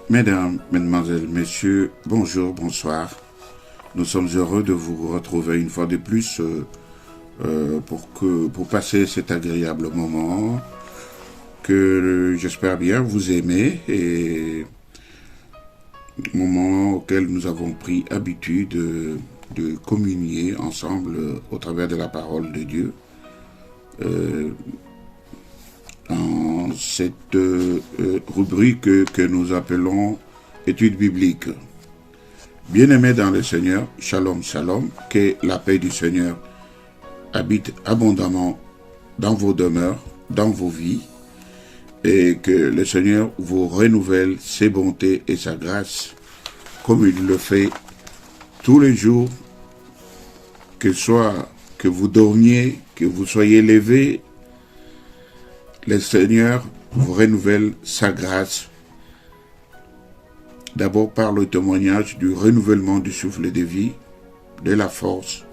Mesdames, Mesdemoiselles, Messieurs, bonjour, bonsoir. Nous sommes heureux de vous retrouver une fois de plus pour passer cet agréable moment que j'espère bien vous aimez et moment auquel nous avons pris habitude de communier ensemble au travers de la parole de Dieu. Dans cette rubrique que nous appelons études bibliques. Bien-aimés dans le Seigneur, shalom, shalom, que la paix du Seigneur habite abondamment dans vos demeures, dans vos vies, et que le Seigneur vous renouvelle ses bontés et sa grâce, comme il le fait tous les jours, que vous dormiez, que vous soyez levés, le Seigneur vous renouvelle sa grâce, d'abord par le témoignage du renouvellement du souffle de vie, de la force,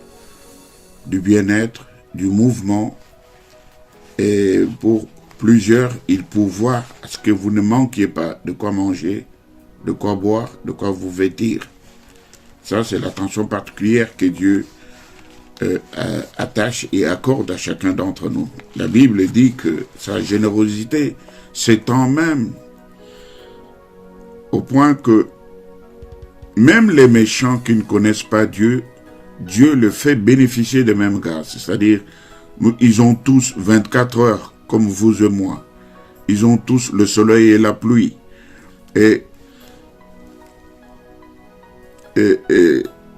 du bien-être, du mouvement, et pour plusieurs, il pourvoit à ce que vous ne manquiez pas de quoi manger, de quoi boire, de quoi vous vêtir. Ça, c'est l'attention particulière que Dieu attache et accorde à chacun d'entre nous. La Bible dit que sa générosité s'étend même au point que même les méchants qui ne connaissent pas Dieu, Dieu le fait bénéficier de mêmes grâces. C'est-à-dire, ils ont tous 24 heures, comme vous et moi. Ils ont tous le soleil et la pluie. Et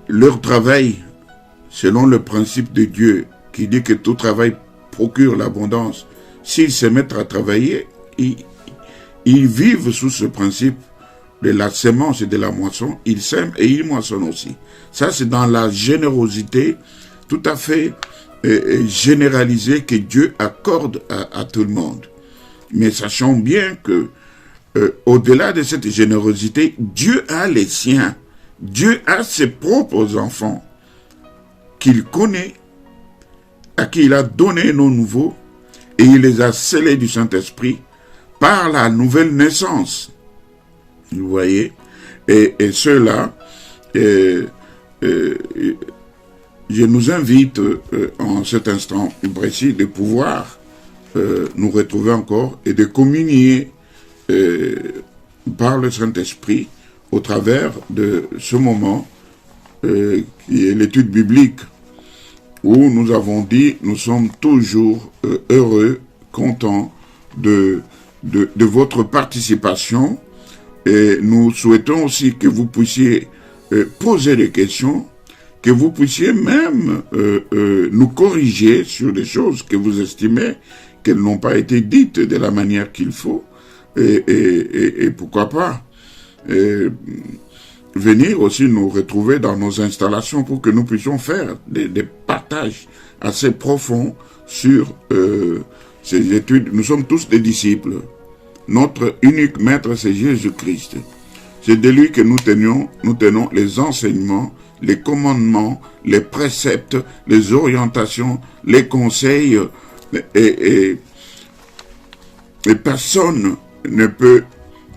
leur travail, selon le principe de Dieu, qui dit que tout travail procure l'abondance, s'ils se mettent à travailler, ils vivent sous ce principe de la sémence et de la moisson, ils sèment et ils moissonnent aussi. Ça, c'est dans la générosité tout à fait généralisée que Dieu accorde à tout le monde. Mais sachons bien que, au-delà de cette générosité, Dieu a les siens. Dieu a ses propres enfants qu'il connaît, à qui il a donné nos nouveaux, et il les a scellés du Saint-Esprit par la nouvelle naissance. Vous voyez? Et ceux-là, je nous invite en cet instant précis de pouvoir nous retrouver encore et de communier par le Saint-Esprit au travers de ce moment qui est l'étude biblique, où nous avons dit, nous sommes toujours heureux, contents de votre participation, et nous souhaitons aussi que vous puissiez poser des questions, que vous puissiez même nous corriger sur des choses que vous estimez qu'elles n'ont pas été dites de la manière qu'il faut, et pourquoi pas venir aussi nous retrouver dans nos installations pour que nous puissions faire des partages assez profonds sur ces études. Nous sommes tous des disciples. Notre unique maître, c'est Jésus-Christ. C'est de lui que nous tenons les enseignements, les commandements, les préceptes, les orientations, les conseils, et personne ne peut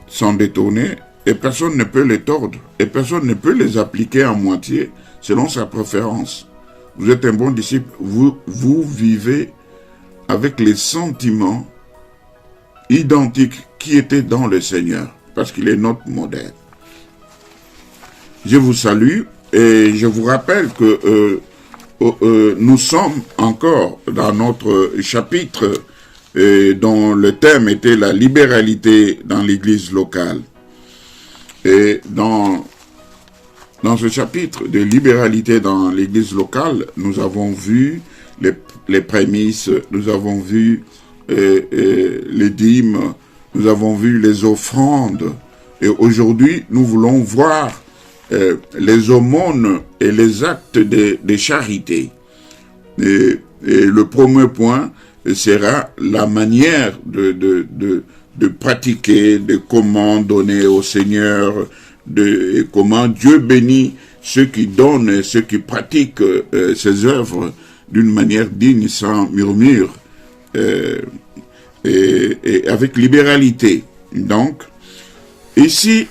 s'en détourner, et personne ne peut les tordre, et personne ne peut les appliquer en moitié selon sa préférence. Vous êtes un bon disciple, vous vivez avec les sentiments identiques qui étaient dans le Seigneur, parce qu'il est notre modèle. Je vous salue et je vous rappelle que nous sommes encore dans notre chapitre dont le thème était la libéralité dans l'église locale. Et dans ce chapitre de libéralité dans l'église locale, nous avons vu les prémices, nous avons vu les dîmes, nous avons vu les offrandes. Et aujourd'hui, nous voulons voir les aumônes et les actes de charité. Et le premier point sera la manière de pratiquer, de comment donner au Seigneur, et comment Dieu bénit ceux qui donnent et ceux qui pratiquent ses œuvres d'une manière digne, sans murmure, et avec libéralité. Donc, ici,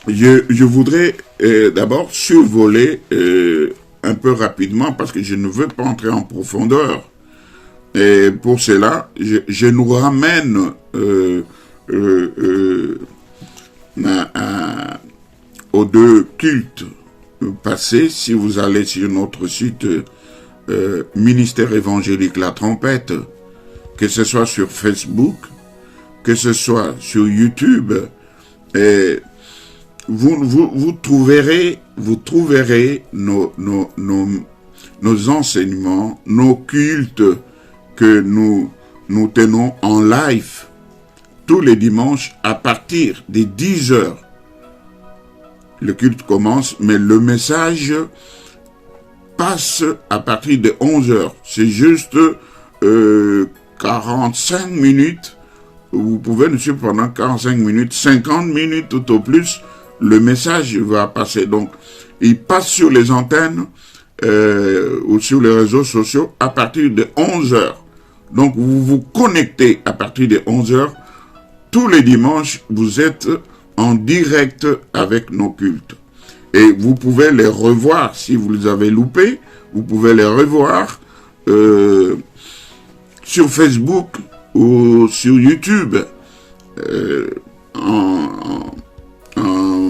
je voudrais d'abord survoler un peu rapidement parce que je ne veux pas entrer en profondeur. Et pour cela, je nous ramène aux deux cultes passés. Si vous allez sur notre site Ministère évangélique La Trompette, que ce soit sur Facebook, que ce soit sur YouTube, et vous trouverez nos enseignements, nos cultes que nous tenons en live tous les dimanches à partir des 10 heures. Le culte commence, mais le message passe à partir de 11 heures. C'est juste 45 minutes. Vous pouvez nous suivre pendant 45 minutes, 50 minutes tout au plus. Le message va passer. Donc, il passe sur les antennes ou sur les réseaux sociaux à partir de 11 heures. Donc, vous vous connectez à partir de 11 heures. Tous les dimanches, vous êtes en direct avec nos cultes. Et vous pouvez les revoir si vous les avez loupés. Vous pouvez les revoir sur Facebook ou sur YouTube en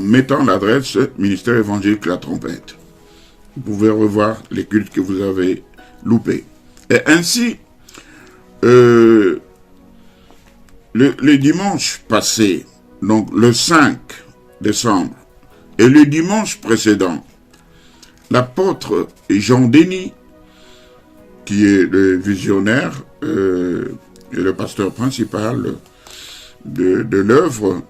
mettant l'adresse Ministère évangélique La Trompette. Vous pouvez revoir les cultes que vous avez loupés. Et ainsi, le dimanche passé, donc le 5 décembre, et le dimanche précédent, l'apôtre Jean Denis, qui est le visionnaire et le pasteur principal de l'œuvre,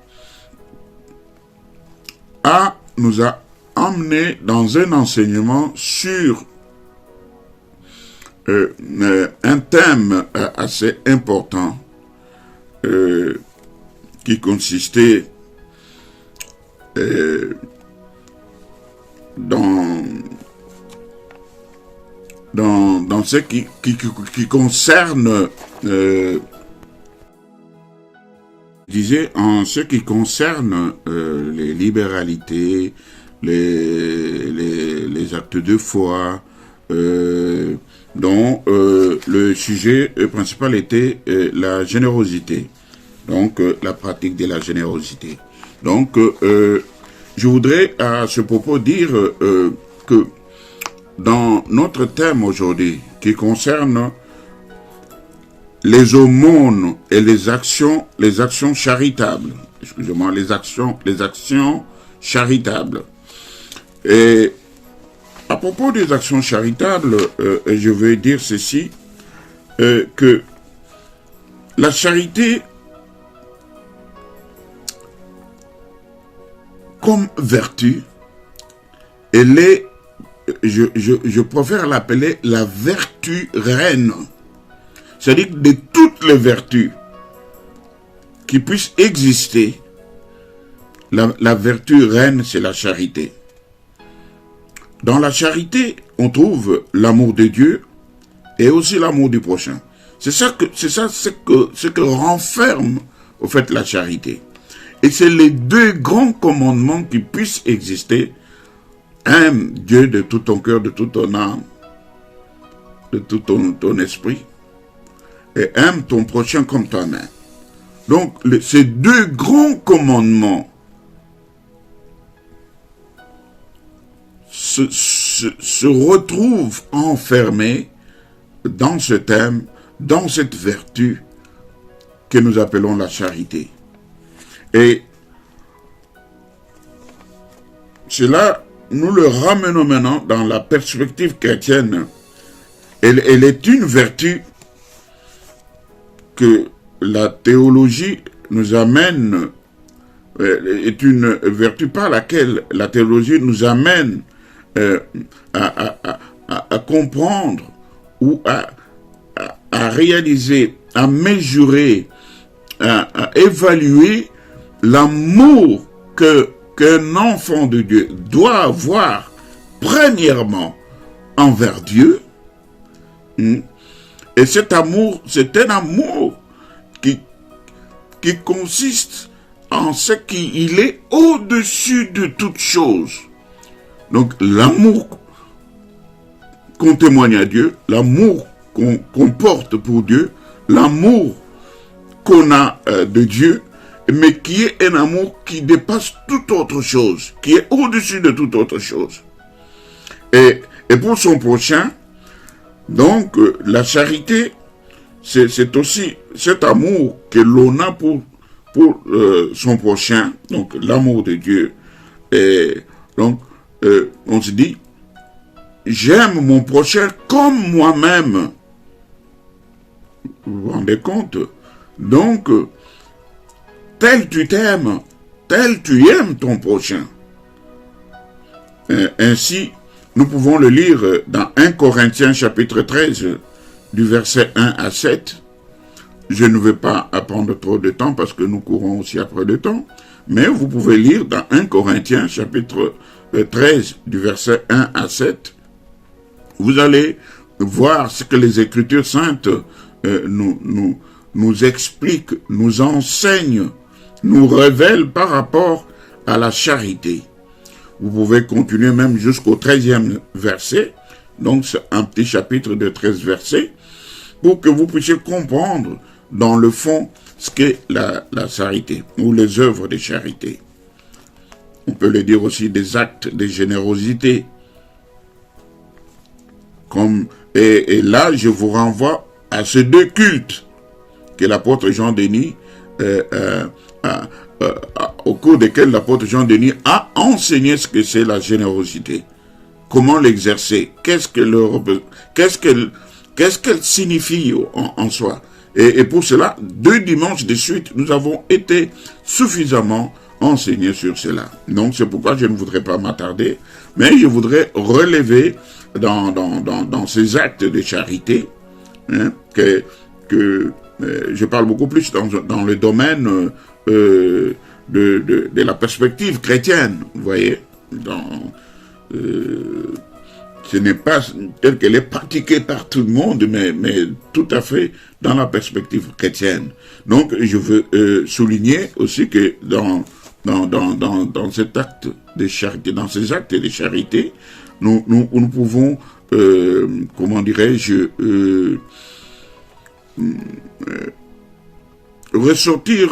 nous a emmené dans un enseignement sur un thème assez important qui consistait dans ce qui concerne en ce qui concerne les libéralités, les actes de foi, dont le sujet principal était la générosité, donc la pratique de la générosité. Donc, je voudrais à ce propos dire que dans notre thème aujourd'hui, qui concerne les aumônes et les actions charitables, excusez-moi, les actions charitables. Et à propos des actions charitables, je veux dire ceci, que la charité, comme vertu, elle est, je préfère l'appeler la vertu reine. C'est-à-dire que de toutes les vertus qui puissent exister, la vertu reine, c'est la charité. Dans la charité, on trouve l'amour de Dieu et aussi l'amour du prochain. C'est ce que renferme, au fait, la charité. Et c'est les deux grands commandements qui puissent exister. Aime Dieu de tout ton cœur, de toute ton âme, de tout ton esprit. Et aime ton prochain comme toi-même. Donc, ces deux grands commandements se retrouvent enfermés dans ce thème, dans cette vertu que nous appelons la charité. Et cela, nous le ramenons maintenant dans la perspective chrétienne. Elle est une vertu que la théologie nous amène, est une vertu par laquelle la théologie nous amène à comprendre ou à réaliser, à mesurer, à évaluer l'amour qu'un enfant de Dieu doit avoir premièrement envers Dieu. Et cet amour, c'est un amour qui consiste en ce qu'il est au-dessus de toute chose. Donc l'amour qu'on témoigne à Dieu, l'amour qu'on porte pour Dieu, l'amour qu'on a de Dieu, mais qui est un amour qui dépasse toute autre chose, qui est au-dessus de toute autre chose. Et pour son prochain, donc la charité, c'est aussi cet amour que l'on a pour son prochain, donc l'amour de Dieu. Et donc, on se dit, j'aime mon prochain comme moi-même. Vous vous rendez compte? Donc, tel tu t'aimes, tel tu aimes ton prochain. Ainsi, nous pouvons le lire dans 1 Corinthiens chapitre 13, du verset 1 à 7. Je ne vais pas prendre trop de temps parce que nous courons aussi après le temps, mais vous pouvez lire dans 1 Corinthiens chapitre 13, du verset 1 à 7. Vous allez voir ce que les Écritures saintes nous expliquent, nous enseignent, nous révèlent par rapport à la charité. Vous pouvez continuer même jusqu'au 13e verset, donc c'est un petit chapitre de 13 versets, pour que vous puissiez comprendre dans le fond ce qu'est la charité, ou les œuvres de charité. On peut le dire aussi des actes de générosité. Et là, je vous renvoie à ces deux cultes que l'apôtre Jean-Denis, au cours desquels l'apôtre Jean-Denis a enseigné ce que c'est la générosité. Comment l'exercer? Qu'est-ce qu'elle signifie en soi? Et pour cela, 2 dimanches de suite, nous avons été suffisamment enseignés sur cela. Donc c'est pourquoi je ne voudrais pas m'attarder, mais je voudrais relever dans ces actes de charité, hein, que je parle beaucoup plus dans le domaine de la perspective chrétienne, vous voyez, ce n'est pas telle qu'elle est pratiquée par tout le monde, mais tout à fait dans la perspective chrétienne. Donc, je veux souligner aussi que dans cet acte de charité, dans ces actes de charité, nous pouvons, comment dirais-je, ressortir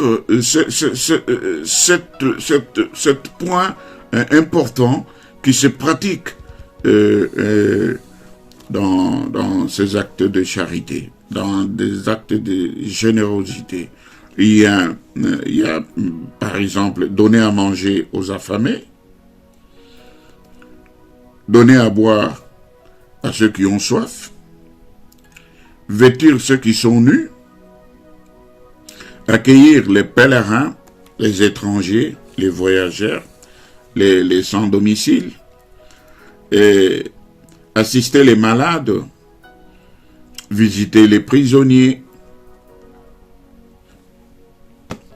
cet point important qui se pratique dans ces actes de charité, dans des actes de générosité. Il y a par exemple, donner à manger aux affamés, donner à boire à ceux qui ont soif, vêtir ceux qui sont nus, accueillir les pèlerins, les étrangers, les voyageurs, les sans domicile, et assister les malades, visiter les prisonniers,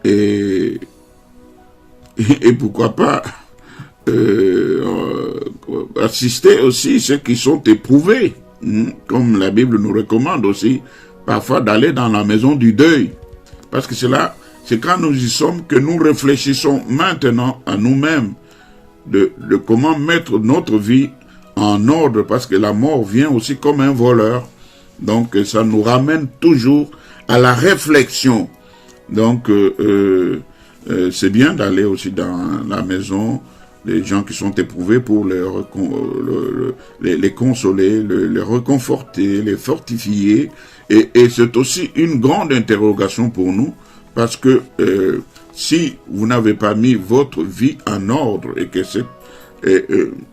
et pourquoi pas assister aussi ceux qui sont éprouvés, comme la Bible nous recommande aussi parfois d'aller dans la maison du deuil, parce que c'est quand nous y sommes que nous réfléchissons maintenant à nous-mêmes de comment mettre notre vie en ordre, parce que la mort vient aussi comme un voleur. Donc ça nous ramène toujours à la réflexion. Donc c'est bien d'aller aussi dans la maison des gens qui sont éprouvés pour les consoler, les réconforter, les fortifier. Et c'est aussi une grande interrogation pour nous, parce que si vous n'avez pas mis votre vie en ordre et que cet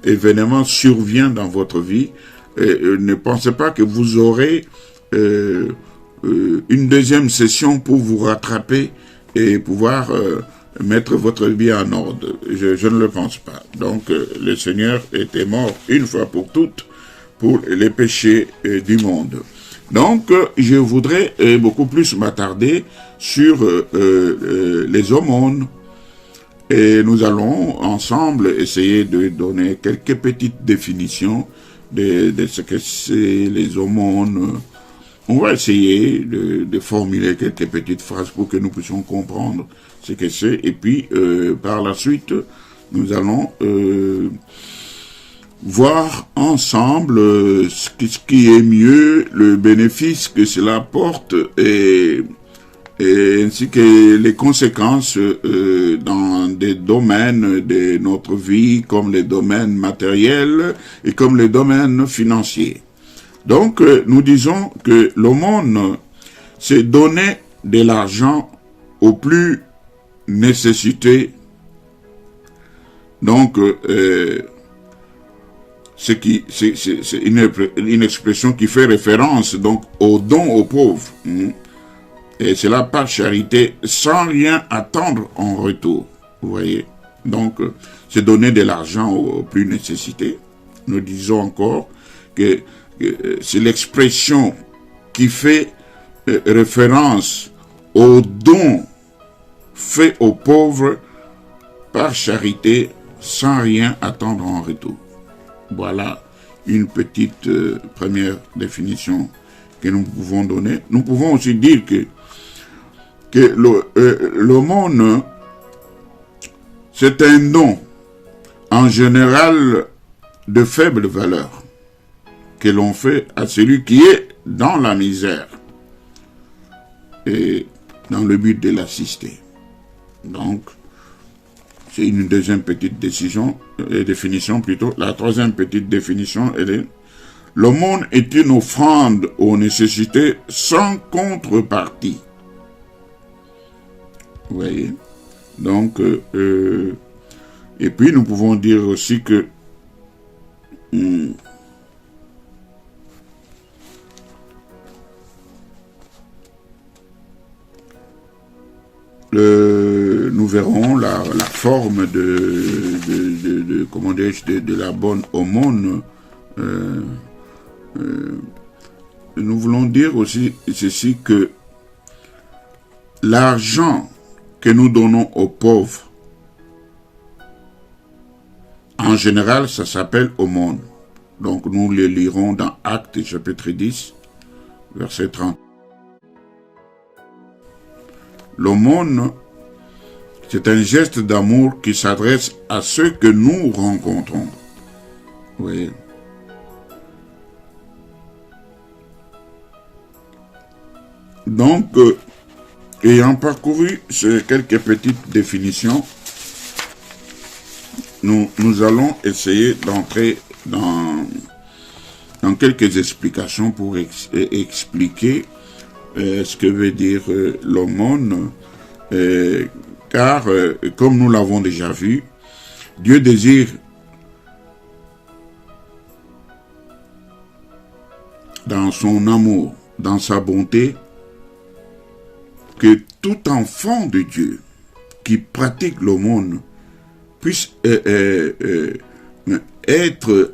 événement survient dans votre vie, ne pensez pas que vous aurez une deuxième session pour vous rattraper et pouvoir mettre votre vie en ordre. Je ne le pense pas. Donc le Seigneur était mort une fois pour toutes pour les péchés du monde. Donc je voudrais beaucoup plus m'attarder sur les aumônes. Et nous allons ensemble essayer de donner quelques petites définitions de ce que c'est les aumônes, on va essayer de formuler quelques petites phrases pour que nous puissions comprendre ce que c'est. Et puis, par la suite, nous allons voir ensemble ce qui est mieux, le bénéfice que cela apporte et ainsi que les conséquences dans des domaines de notre vie, comme les domaines matériels et comme les domaines financiers. Donc, nous disons que l'aumône, c'est donner de l'argent aux plus nécessités. Donc, c'est une expression qui fait référence donc au don aux pauvres. Et cela par charité, sans rien attendre en retour. Vous voyez? Donc, c'est donner de l'argent aux plus nécessités. Nous disons encore que c'est l'expression qui fait référence au don fait aux pauvres par charité, sans rien attendre en retour. Voilà une petite première définition que nous pouvons donner. Nous pouvons aussi dire que l'aumône, c'est un don, en général, de faible valeur, que l'on fait à celui qui est dans la misère, et dans le but de l'assister. Donc, c'est une deuxième petite définition plutôt. La troisième petite définition, elle est: l'aumône est une offrande aux nécessités sans contrepartie. Vous voyez? Donc, et puis nous pouvons dire aussi que nous verrons la forme comment dirais-je, de la bonne aumône. Nous voulons dire aussi ceci, que l'argent que nous donnons aux pauvres, en général, ça s'appelle aumône. Donc nous le lirons dans Actes chapitre 10, verset 30. L'aumône, c'est un geste d'amour qui s'adresse à ceux que nous rencontrons. Vous voyez? Donc, ayant parcouru ces quelques petites définitions, nous allons essayer d'entrer dans quelques explications pour expliquer ce que veut dire l'aumône, car, comme nous l'avons déjà vu, Dieu désire dans son amour, dans sa bonté, que tout enfant de Dieu qui pratique l'aumône puisse être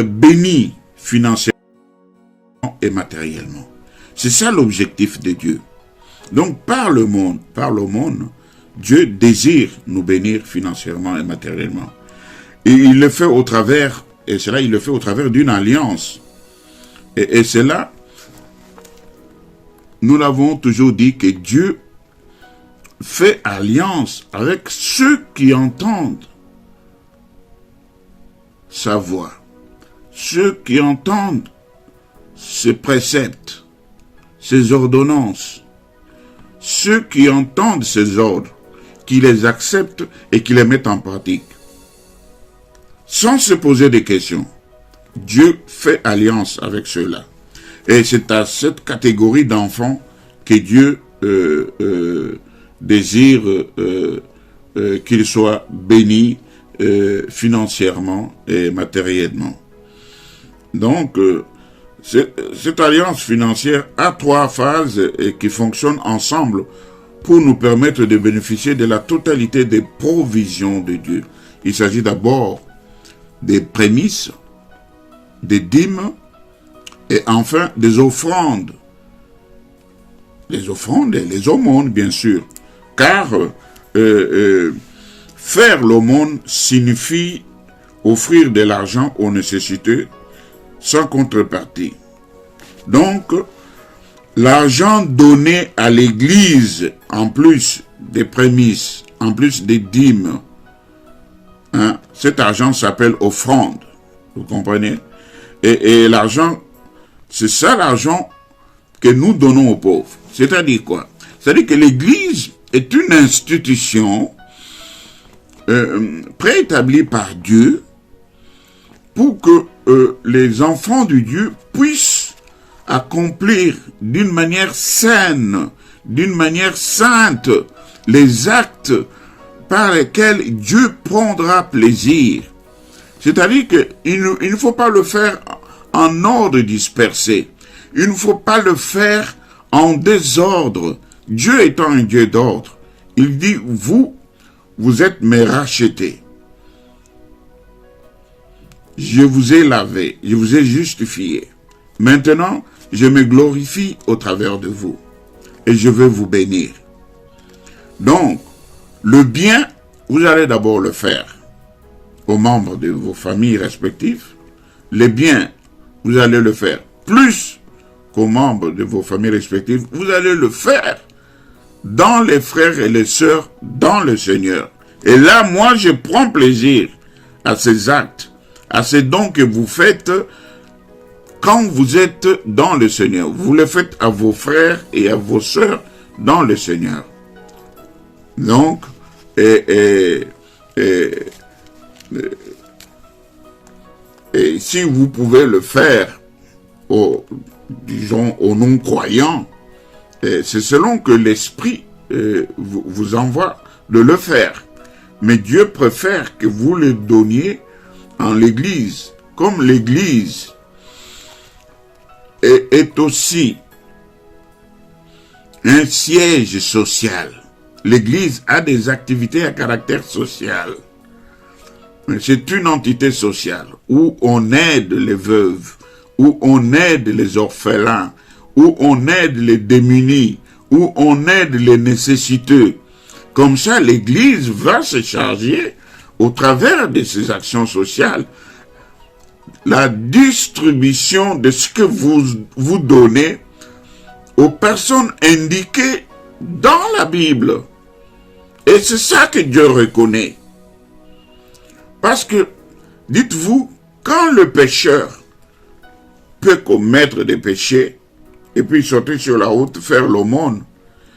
béni financièrement et matériellement. C'est ça l'objectif de Dieu. Donc par l'aumône, Dieu désire nous bénir financièrement et matériellement. Et il le fait au travers, et cela il le fait au travers d'une alliance. Et cela, nous l'avons toujours dit, que Dieu fait alliance avec ceux qui entendent sa voix, ceux qui entendent ses préceptes, ses ordonnances, ceux qui entendent ses ordres, qui les acceptent et qui les mettent en pratique. Sans se poser des questions, Dieu fait alliance avec ceux-là. Et c'est à cette catégorie d'enfants que Dieu désire qu'ils soient bénis financièrement et matériellement. Donc, cette alliance financière a 3 phases qui fonctionnent ensemble pour nous permettre de bénéficier de la totalité des provisions de Dieu. Il s'agit d'abord des prémices, des dîmes, et enfin des offrandes. Les offrandes et les aumônes, bien sûr. Car faire l'aumône signifie offrir de l'argent aux nécessités sans contrepartie. Donc, l'argent donné à l'église, en plus des prémices, en plus des dîmes, hein, cet argent s'appelle offrande. Vous comprenez? Et l'argent, c'est ça l'argent que nous donnons aux pauvres. C'est-à-dire quoi? C'est-à-dire que l'église est une institution préétablie par Dieu pour que les enfants de Dieu puissent accomplir d'une manière saine, d'une manière sainte, les actes par lesquels Dieu prendra plaisir. C'est-à-dire qu'il ne faut pas le faire en ordre dispersé. Il ne faut pas le faire en désordre. Dieu étant un Dieu d'ordre, il dit, vous êtes mes rachetés. Je vous ai lavé, je vous ai justifié. Maintenant, je me glorifie au travers de vous. Et je veux vous bénir. Donc, le bien, vous allez d'abord le faire aux membres de vos familles respectives. Les biens, vous allez le faire plus qu'aux membres de vos familles respectives. Vous allez le faire dans les frères et les sœurs dans le Seigneur. Et là, moi, je prends plaisir à ces actes, à ces dons que vous faites quand vous êtes dans le Seigneur. Vous le faites à vos frères et à vos sœurs dans le Seigneur. Donc, et si vous pouvez le faire, disons, aux non-croyants, c'est selon que l'Esprit vous envoie de le faire. Mais Dieu préfère que vous le donniez en l'Église, comme l'Église est aussi un siège social. L'Église a des activités à caractère social. C'est une entité sociale où on aide les veuves, où on aide les orphelins, où on aide les démunis, où on aide les nécessiteux. Comme ça, l'Église va se charger, au travers de ses actions sociales, la distribution de ce que vous donnez aux personnes indiquées dans la Bible. Et c'est ça que Dieu reconnaît. Parce que, dites-vous, quand le pécheur peut commettre des péchés, et puis sortir sur la route, faire l'aumône,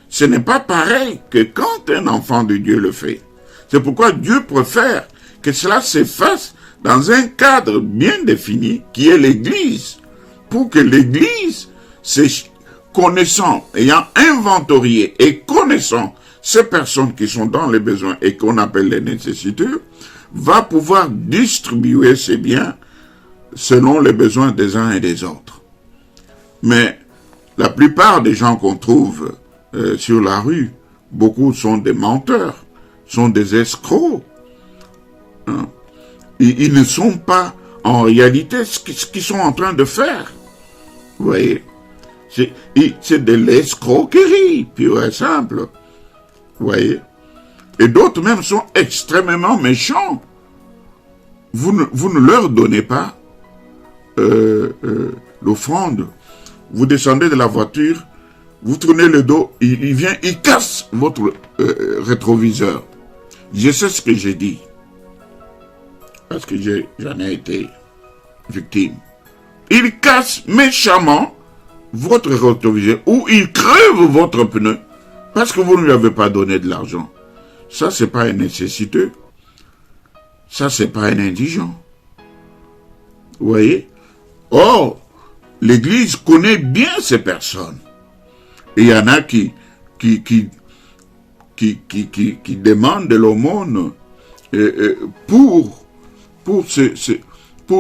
ce n'est pas pareil que quand un enfant de Dieu le fait. C'est pourquoi Dieu préfère que cela se fasse dans un cadre bien défini, qui est l'Église, pour que l'Église, connaissant, ayant inventorié et connaissant ces personnes qui sont dans les besoins et qu'on appelle les nécessiteux, va pouvoir distribuer ses biens selon les besoins des uns et des autres. Mais la plupart des gens qu'on trouve sur la rue, beaucoup sont des menteurs, sont des escrocs. Hein? Ils ne sont pas en réalité ce qu'ils sont en train de faire. Vous voyez, c'est de l'escroquerie, pure et simple. Vous voyez. Et d'autres même sont extrêmement méchants. Vous ne leur donnez pas l'offrande. Vous descendez de la voiture, vous tournez le dos, il vient, il casse votre rétroviseur. Je sais ce que j'ai dit. Parce que j'en ai été victime. Il casse méchamment votre rétroviseur ou il crève votre pneu parce que vous ne lui avez pas donné de l'argent. Ça, c'est pas un nécessiteux. Ça, c'est pas un indigent. Vous voyez? Or, l'Église connaît bien ces personnes. Et il y en a qui demandent de l'aumône pour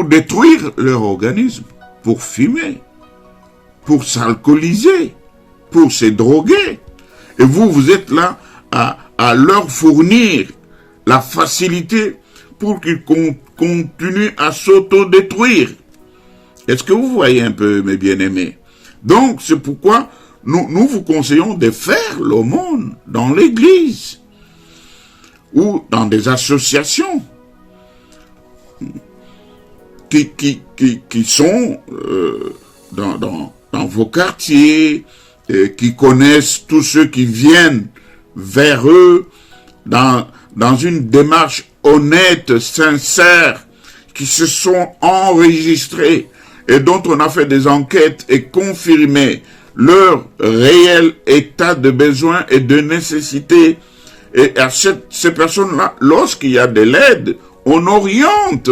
détruire leur organisme, pour fumer, pour s'alcooliser, pour se droguer. Et vous êtes là à leur fournir la facilité pour qu'ils continuent à s'autodétruire. Est-ce que vous voyez un peu, mes bien-aimés? Donc, c'est pourquoi nous vous conseillons de faire l'aumône dans l'église ou dans des associations qui sont dans dans vos quartiers, qui connaissent tous ceux qui viennent vers eux dans une démarche honnête, sincère, qui se sont enregistrés et dont on a fait des enquêtes et confirmé leur réel état de besoin et de nécessité. Et à ces personnes-là, lorsqu'il y a de l'aide, on oriente.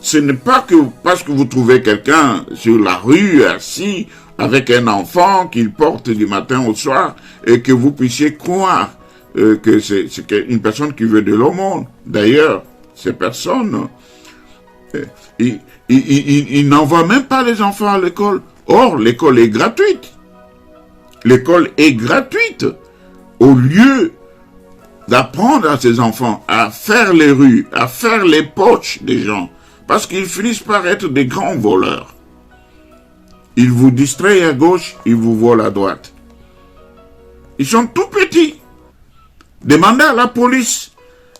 Ce n'est pas que parce que vous trouvez quelqu'un sur la rue, assis, avec un enfant qu'il porte du matin au soir, et que vous puissiez croire que c'est une personne qui veut de l'aumône. D'ailleurs, ces personnes, ils n'envoient même pas les enfants à l'école. Or, l'école est gratuite. L'école est gratuite. Au lieu d'apprendre à ces enfants à faire les rues, à faire les poches des gens, parce qu'ils finissent par être des grands voleurs. Ils vous distraient à gauche, ils vous volent à droite. Ils sont tout petits. Demandez à la police,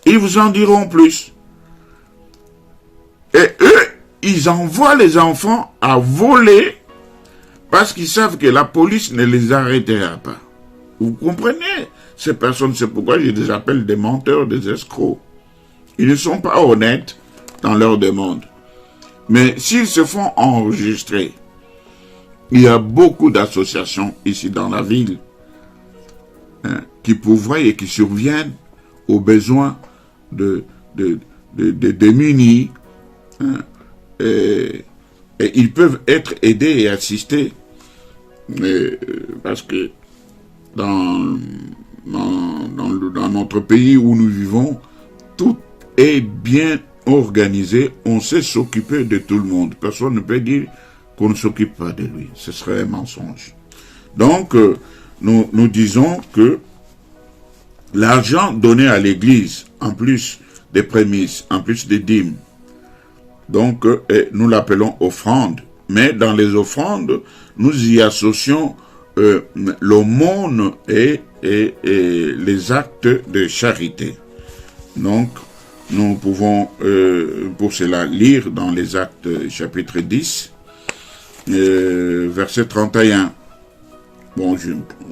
ils vous en diront plus. Et eux, ils envoient les enfants à voler parce qu'ils savent que la police ne les arrêtera pas. Vous comprenez? Ces personnes, c'est pourquoi je les appelle des menteurs, des escrocs. Ils ne sont pas honnêtes dans leur demande. Mais s'ils se font enregistrer, il y a beaucoup d'associations ici dans la ville qui pourvoient et qui surviennent aux besoins de démunis. Et ils peuvent être aidés et assistés. Parce que dans notre pays où nous vivons, tout est bien organisé. On sait s'occuper de tout le monde. Personne ne peut dire qu'on ne s'occupe pas de lui. Ce serait un mensonge. Donc, nous disons que l'argent donné à l'Église, en plus des prémices, en plus des dîmes, donc nous l'appelons offrande. Mais dans les offrandes, nous y associons l'aumône et les actes de charité. Donc, nous pouvons pour cela lire dans les Actes chapitre 10, verset 31. Bon,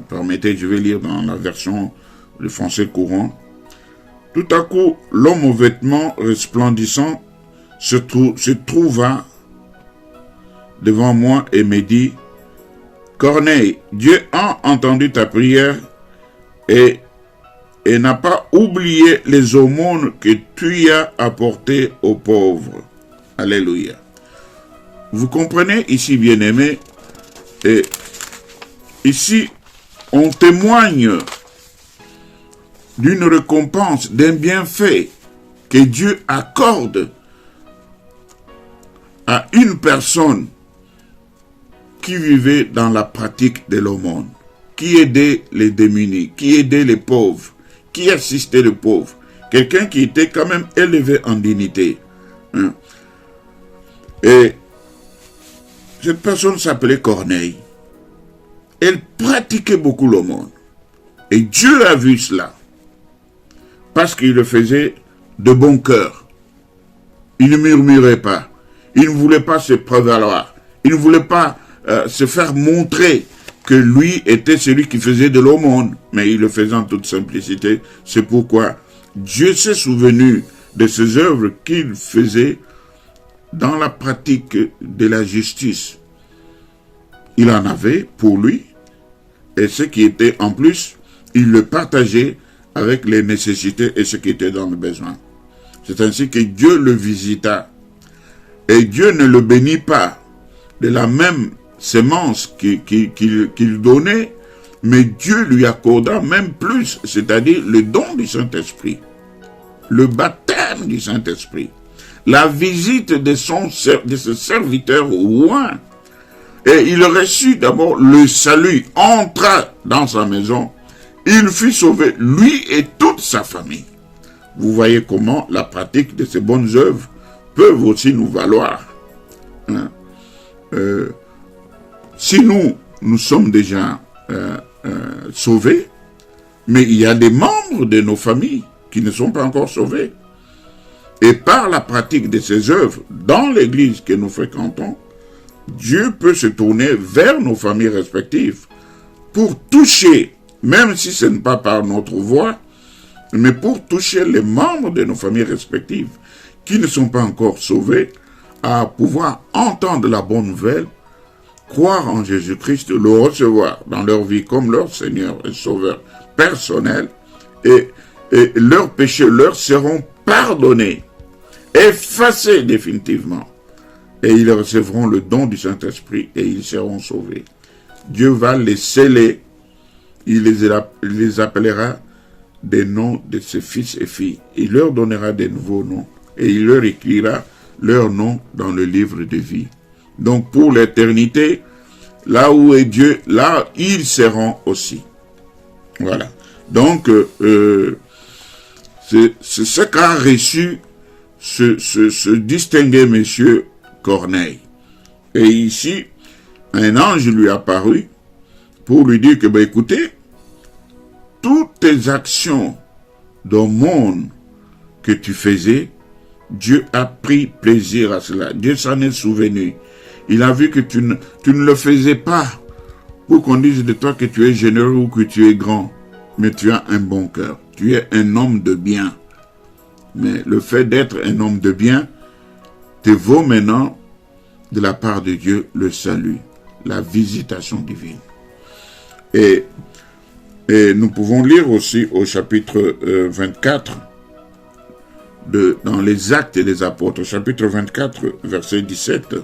permettez, je vais lire dans la version du français courant. Tout à coup, l'homme aux vêtements resplendissants se trouva devant moi et me dit, Corneille, Dieu a entendu ta prière et n'a pas oublié les aumônes que tu y as apportées aux pauvres. Alléluia. Vous comprenez ici, bien-aimés, et ici, on témoigne d'une récompense, d'un bienfait que Dieu accorde à une personne qui vivait dans la pratique de l'aumône, qui aidait les démunis, qui aidait les pauvres, qui assistait les pauvres, quelqu'un qui était quand même élevé en dignité. Et cette personne s'appelait Corneille. Elle pratiquait beaucoup l'aumône. Et Dieu a vu cela. Parce qu'il le faisait de bon cœur. Il ne murmurait pas. Il ne voulait pas se prévaloir. Il ne voulait pas se faire montrer que lui était celui qui faisait de l'aumône. Mais il le faisait en toute simplicité. C'est pourquoi Dieu s'est souvenu de ses œuvres qu'il faisait dans la pratique de la justice. Il en avait pour lui. Et ce qui était en plus, il le partageait avec les nécessités et ce qui était dans le besoin. C'est ainsi que Dieu le visita. Et Dieu ne le bénit pas de la même sémence qu'il donnait, mais Dieu lui accorda même plus, c'est-à-dire le don du Saint-Esprit, le baptême du Saint-Esprit, la visite de ce serviteur loin. Et il reçut d'abord le salut, entra dans sa maison, il fut sauvé, lui et toute sa famille. Vous voyez comment la pratique de ces bonnes œuvres peuvent aussi nous valoir. Si nous sommes déjà sauvés, mais il y a des membres de nos familles qui ne sont pas encore sauvés. Et par la pratique de ces œuvres dans l'église que nous fréquentons, Dieu peut se tourner vers nos familles respectives pour toucher, même si ce n'est pas par notre voix, mais pour toucher les membres de nos familles respectives qui ne sont pas encore sauvés, à pouvoir entendre la bonne nouvelle, croire en Jésus-Christ, le recevoir dans leur vie comme leur Seigneur et Sauveur personnel, et leurs péchés leur seront pardonnés, effacés définitivement, et ils recevront le don du Saint-Esprit et ils seront sauvés. Dieu va les sceller, il les appellera des noms de ses fils et filles, il leur donnera des nouveaux noms, et il leur écrira leur nom dans le livre de vie. Donc pour l'éternité, là où est Dieu, là ils seront aussi. Voilà. Donc c'est ce qu'a reçu ce distingué monsieur Corneille. Et ici, un ange lui est apparu pour lui dire que, ben écoutez, toutes tes actions d'aumône que tu faisais, Dieu a pris plaisir à cela. Dieu s'en est souvenu. Il a vu que tu ne le faisais pas pour qu'on dise de toi que tu es généreux ou que tu es grand. Mais tu as un bon cœur. Tu es un homme de bien. Mais le fait d'être un homme de bien te vaut maintenant de la part de Dieu le salut, la visitation divine. Et nous pouvons lire aussi au chapitre 24 dans les Actes des Apôtres, chapitre 24, verset 17.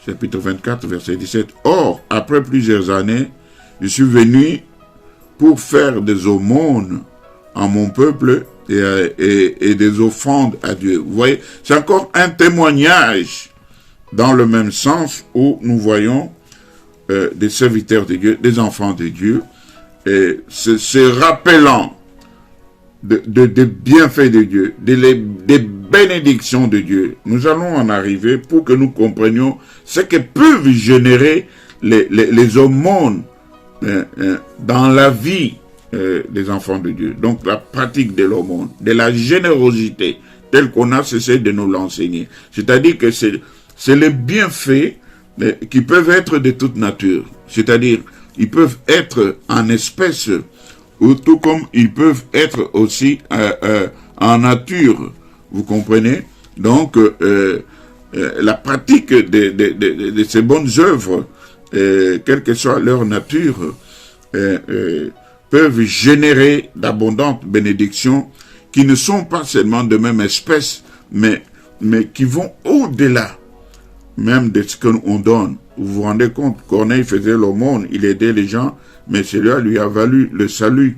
Chapitre 24, verset 17. Or, après plusieurs années, je suis venu pour faire des aumônes à mon peuple et des offrandes à Dieu. Vous voyez, c'est encore un témoignage dans le même sens où nous voyons des serviteurs de Dieu, des enfants de Dieu, et se rappelant des bienfaits de Dieu, des bénédictions de Dieu. Nous allons en arriver pour que nous comprenions ce que peuvent générer les aumônes dans la vie des enfants de Dieu. Donc la pratique de l'aumône, de la générosité, telle qu'on a cessé de nous l'enseigner. C'est-à-dire que c'est les bienfaits qui peuvent être de toute nature. C'est-à-dire, ils peuvent être en espèces, ou tout comme ils peuvent être aussi en nature. Vous comprenez? Donc, la pratique de ces bonnes œuvres, quelle que soit leur nature, peuvent générer d'abondantes bénédictions qui ne sont pas seulement de même espèce, mais qui vont au-delà même de ce qu'on donne. Vous vous rendez compte, Corneille faisait l'aumône, il aidait les gens, mais cela lui a valu le salut.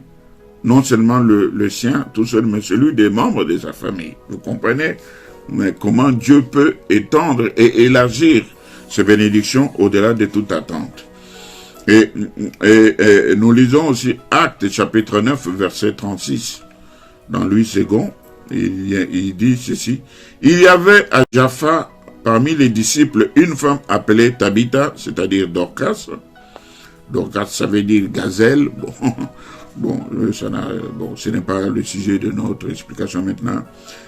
Non seulement le sien, tout seul, mais celui des membres de sa famille. Vous comprenez? Mais comment Dieu peut étendre et élargir ces bénédictions au-delà de toute attente. Et nous lisons aussi Actes chapitre 9, verset 36. Dans Louis II, il dit ceci. Il y avait à Jaffa, parmi les disciples, une femme appelée Tabitha, c'est-à-dire Dorcas. Dorcas, ça veut dire gazelle. Bon, ce n'est pas le sujet de notre explication maintenant.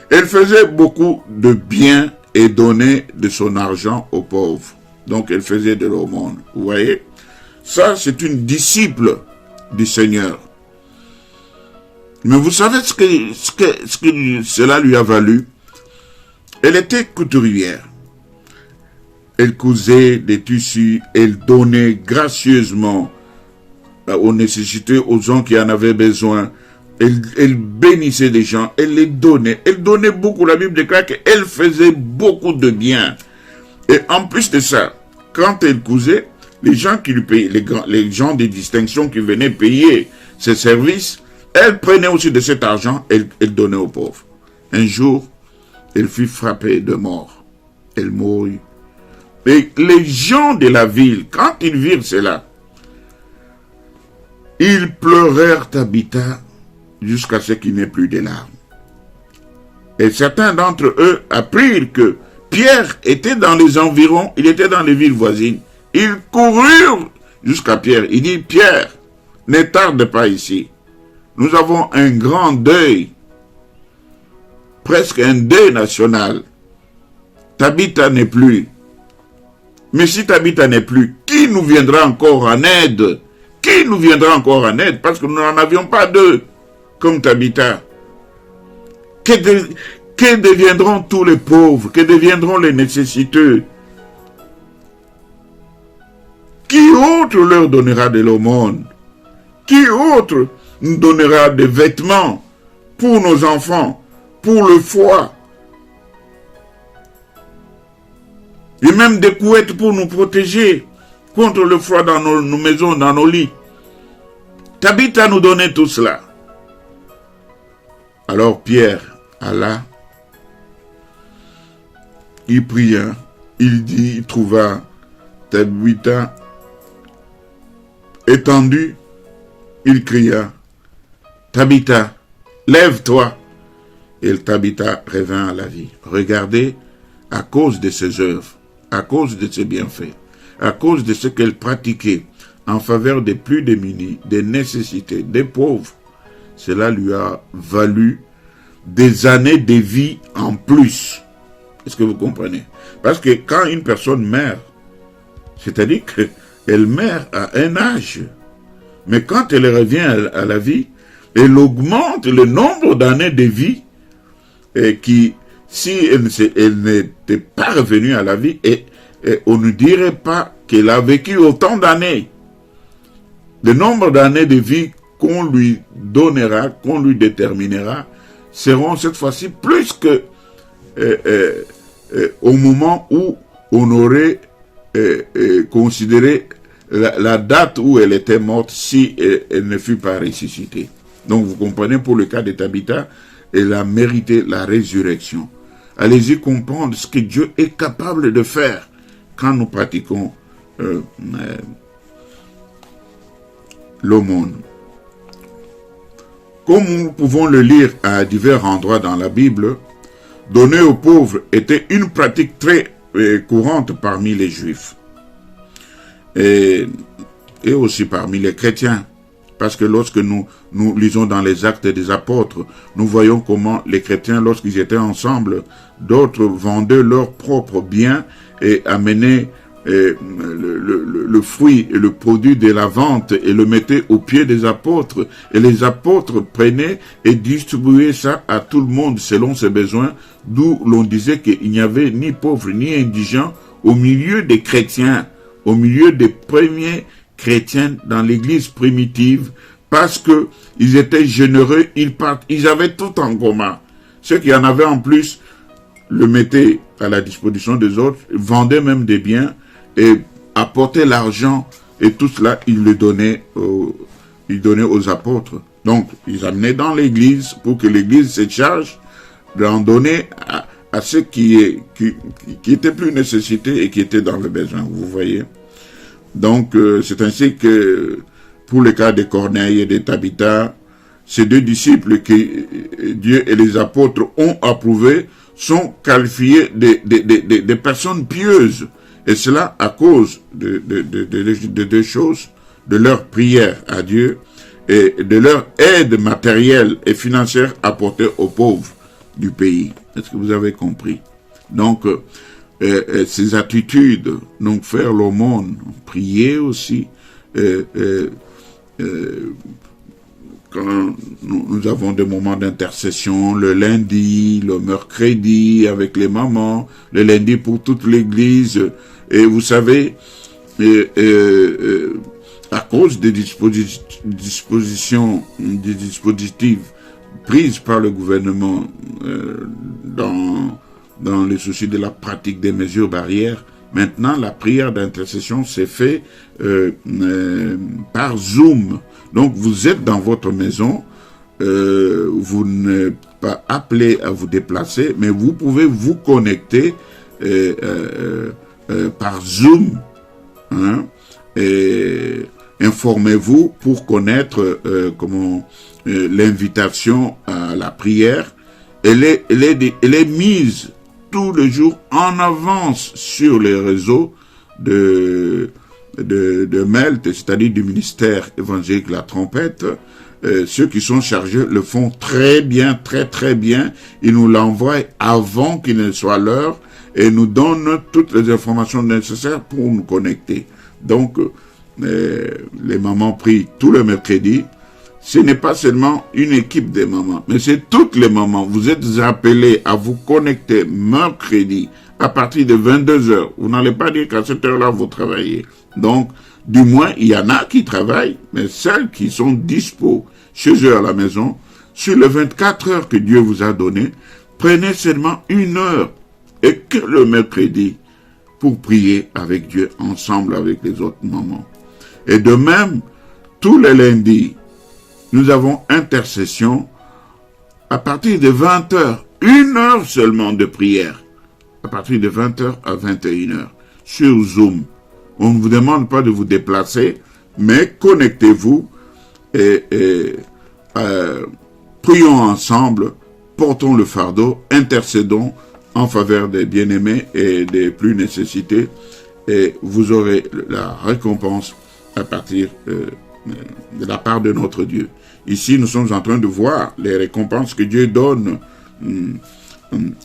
Elle faisait beaucoup de bien et donnait de son argent aux pauvres. Donc, elle faisait de l'aumône. Vous voyez? Ça, c'est une disciple du Seigneur. Mais vous savez ce que cela lui a valu? Elle était couturière. Elle cousait des tissus, elle donnait gracieusement aux nécessités, aux gens qui en avaient besoin. Elle bénissait les gens, elle les donnait. Elle donnait beaucoup. La Bible déclare qu'elle faisait beaucoup de bien. Et en plus de ça, quand elle cousait, les gens qui lui payaient, les gens de distinction qui venaient payer ses services, elle prenait aussi de cet argent, elle donnait aux pauvres. Un jour, elle fut frappée de mort. Elle mourut. Et les gens de la ville, quand ils virent cela, ils pleurèrent Tabitha jusqu'à ce qu'il n'ait plus de larmes. Et certains d'entre eux apprirent que Pierre était dans les environs, il était dans les villes voisines. Ils coururent jusqu'à Pierre. Il dit, Pierre, ne tarde pas ici. Nous avons un grand deuil, presque un deuil national. Tabitha n'est plus. Mais si Tabitha n'est plus, qui nous viendra encore en aide? Qui nous viendra encore en aide? Parce que nous n'en avions pas deux, comme Tabitha. Que deviendront tous les pauvres? Que deviendront les nécessiteux? Qui autre leur donnera de l'aumône? Qui autre nous donnera des vêtements pour nos enfants, pour le foie? Et même des couettes pour nous protéger contre le froid dans nos maisons, dans nos lits. Tabitha nous donnait tout cela. Alors Pierre alla, il pria, il trouva Tabitha étendue, il cria, Tabitha, lève-toi. Et Tabitha revint à la vie. Regardez, à cause de ses œuvres, à cause de ses bienfaits, à cause de ce qu'elle pratiquait en faveur des plus démunis, des nécessités, des pauvres, cela lui a valu des années de vie en plus. Est-ce que vous comprenez? Parce que quand une personne meurt, c'est-à-dire qu'elle meurt à un âge, mais quand elle revient à la vie, elle augmente le nombre d'années de vie qui, si elle n'était pas revenue à la vie, et on ne dirait pas qu'elle a vécu autant d'années. Le nombre d'années de vie qu'on lui donnera, qu'on lui déterminera, seront cette fois-ci plus que au moment où on aurait considéré la date où elle était morte si elle ne fut pas ressuscitée. Donc vous comprenez, pour le cas de Tabitha, elle a mérité la résurrection. Allez-y comprendre ce que Dieu est capable de faire quand nous pratiquons l'aumône. Comme nous pouvons le lire à divers endroits dans la Bible, donner aux pauvres était une pratique très courante parmi les Juifs et aussi parmi les chrétiens. Parce que lorsque nous lisons dans les Actes des Apôtres, nous voyons comment les chrétiens, lorsqu'ils étaient ensemble, d'autres vendaient leurs propres biens et amenaient le fruit et le produit de la vente et le mettaient aux pieds des apôtres. Et les apôtres prenaient et distribuaient ça à tout le monde selon ses besoins, d'où l'on disait qu'il n'y avait ni pauvres ni indigents au milieu des chrétiens, au milieu des premiers chrétiens dans l'église primitive, parce que ils étaient généreux, ils avaient tout en commun. Ceux qui en avaient en plus le mettaient à la disposition des autres, vendaient même des biens et apportaient l'argent, et tout cela, ils le donnaient aux apôtres. Donc, ils amenaient dans l'église pour que l'église se charge d'en donner à ceux qui étaient plus nécessités et qui étaient dans le besoin, vous voyez. Donc, c'est ainsi que, pour le cas de Corneille et de Tabitha, ces deux disciples que Dieu et les apôtres ont approuvés sont qualifiés de personnes pieuses. Et cela à cause de deux choses, de leur prière à Dieu et de leur aide matérielle et financière apportée aux pauvres du pays. Est-ce que vous avez compris? Donc, ces attitudes, donc faire l'aumône, prier aussi, quand nous avons des moments d'intercession, le lundi, le mercredi avec les mamans, le lundi pour toute l'église, et vous savez, à cause des dispositions, des dispositifs prises par le gouvernement dans le souci de la pratique des mesures barrières, maintenant la prière d'intercession s'est faite par Zoom. Donc vous êtes dans votre maison, vous n'êtes pas appelé à vous déplacer, mais vous pouvez vous connecter par Zoom, hein, et informez-vous pour connaître l'invitation à la prière. Elle est mise tout le jour en avance sur les réseaux de MELT, c'est-à-dire du ministère évangélique La Trompette. Ceux qui sont chargés le font très bien, très très bien. Ils nous l'envoient avant qu'il ne soit l'heure et nous donne toutes les informations nécessaires pour nous connecter. Donc, les mamans prient tous les mercredis. Ce n'est pas seulement une équipe de mamans, mais c'est toutes les mamans. Vous êtes appelés à vous connecter mercredi à partir de 22h. Vous n'allez pas dire qu'à cette heure-là, vous travaillez. Donc, du moins, il y en a qui travaillent, mais celles qui sont dispo chez eux à la maison, sur les 24 heures que Dieu vous a données, prenez seulement 1 heure, et que le mercredi, pour prier avec Dieu, ensemble avec les autres mamans. Et de même, tous les lundis, nous avons intercession à partir de 20h, 1 heure seulement de prière, à partir de 20h à 21h, sur Zoom. On ne vous demande pas de vous déplacer, mais connectez-vous et prions ensemble, portons le fardeau, intercédons en faveur des bien-aimés et des plus nécessités, et vous aurez la récompense à partir de la part de notre Dieu. Ici, nous sommes en train de voir les récompenses que Dieu donne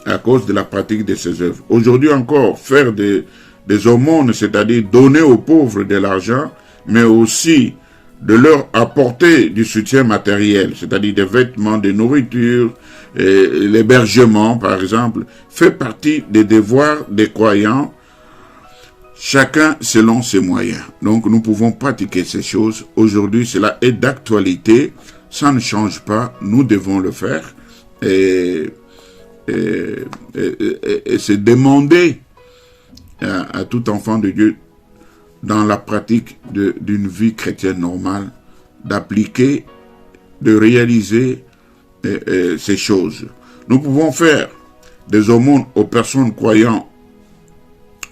à cause de la pratique de ses œuvres. Aujourd'hui encore, faire des aumônes, c'est-à-dire donner aux pauvres de l'argent, mais aussi de leur apporter du soutien matériel, c'est-à-dire des vêtements, des nourritures, l'hébergement, par exemple, fait partie des devoirs des croyants, chacun selon ses moyens. Donc, nous pouvons pratiquer ces choses. Aujourd'hui, cela est d'actualité. Ça ne change pas. Nous devons le faire. Et c'est demander à tout enfant de Dieu, dans la pratique d'une vie chrétienne normale, d'appliquer, de réaliser ces choses. Nous pouvons faire des aumônes aux personnes croyantes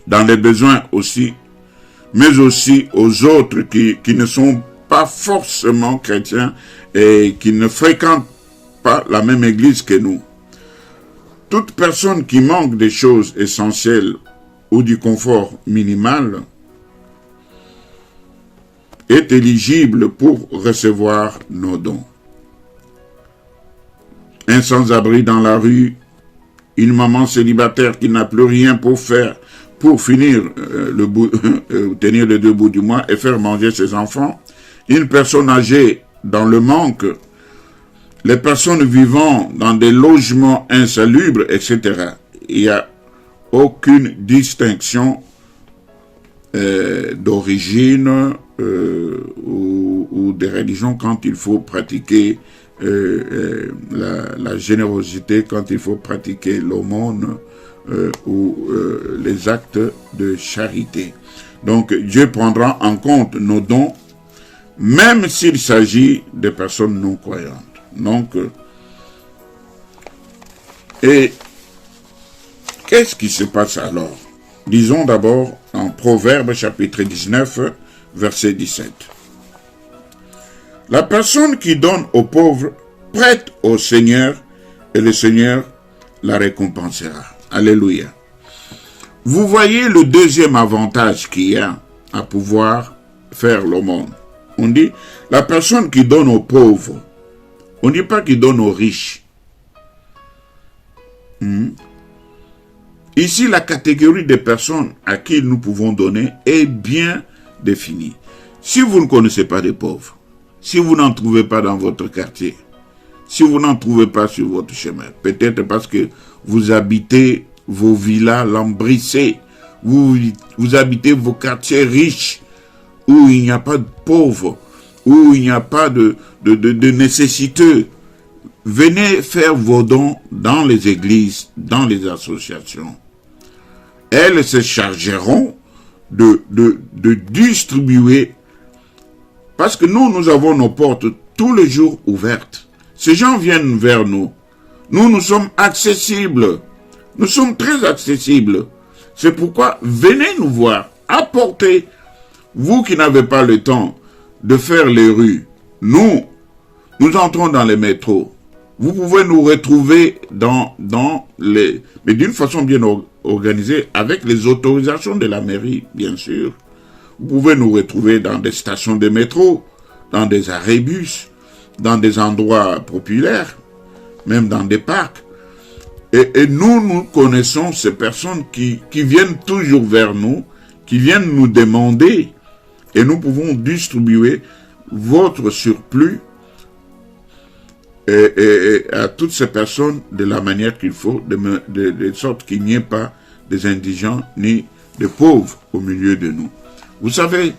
dans les besoins aussi, mais aussi aux autres qui ne sont pas forcément chrétiens et qui ne fréquentent pas la même église que nous. Toute personne qui manque des choses essentielles ou du confort minimal est éligible pour recevoir nos dons. Un sans-abri dans la rue, une maman célibataire qui n'a plus rien pour faire, pour finir tenir les 2 bouts du mois et faire manger ses enfants, une personne âgée dans le manque, les personnes vivant dans des logements insalubres, etc. Il n'y a aucune distinction d'origine ou de religion quand il faut pratiquer la générosité, quand il faut pratiquer l'aumône ou les actes de charité. Donc Dieu prendra en compte nos dons, même s'il s'agit de personnes non croyantes. Donc, et qu'est-ce qui se passe alors? Disons d'abord en Proverbes chapitre 19, verset 17. La personne qui donne aux pauvres prête au Seigneur et le Seigneur la récompensera. Alléluia. Vous voyez le deuxième avantage qu'il y a à pouvoir faire l'aumône. On dit, la personne qui donne aux pauvres, on ne dit pas qu'il donne aux riches. Ici, la catégorie des personnes à qui nous pouvons donner est bien définie. Si vous ne connaissez pas des pauvres, si vous n'en trouvez pas dans votre quartier, si vous n'en trouvez pas sur votre chemin, peut-être parce que vous habitez vos villas lambrissées, vous habitez vos quartiers riches, où il n'y a pas de pauvres, où il n'y a pas de nécessiteux, venez faire vos dons dans les églises, dans les associations. Elles se chargeront de distribuer, parce que nous avons nos portes tous les jours ouvertes. Ces gens viennent vers nous. Nous sommes accessibles. Nous sommes très accessibles. C'est pourquoi venez nous voir. Apportez. Vous qui n'avez pas le temps de faire les rues, nous entrons dans les métros. Vous pouvez nous retrouver dans les... mais d'une façon bien organisée, avec les autorisations de la mairie, bien sûr. Vous pouvez nous retrouver dans des stations de métro, dans des arrêts bus, dans des endroits populaires, même dans des parcs. Et nous, nous connaissons ces personnes qui viennent toujours vers nous, qui viennent nous demander, et nous pouvons distribuer votre surplus et à toutes ces personnes de la manière qu'il faut, de sorte qu'il n'y ait pas des indigents ni des pauvres au milieu de nous. Vous savez,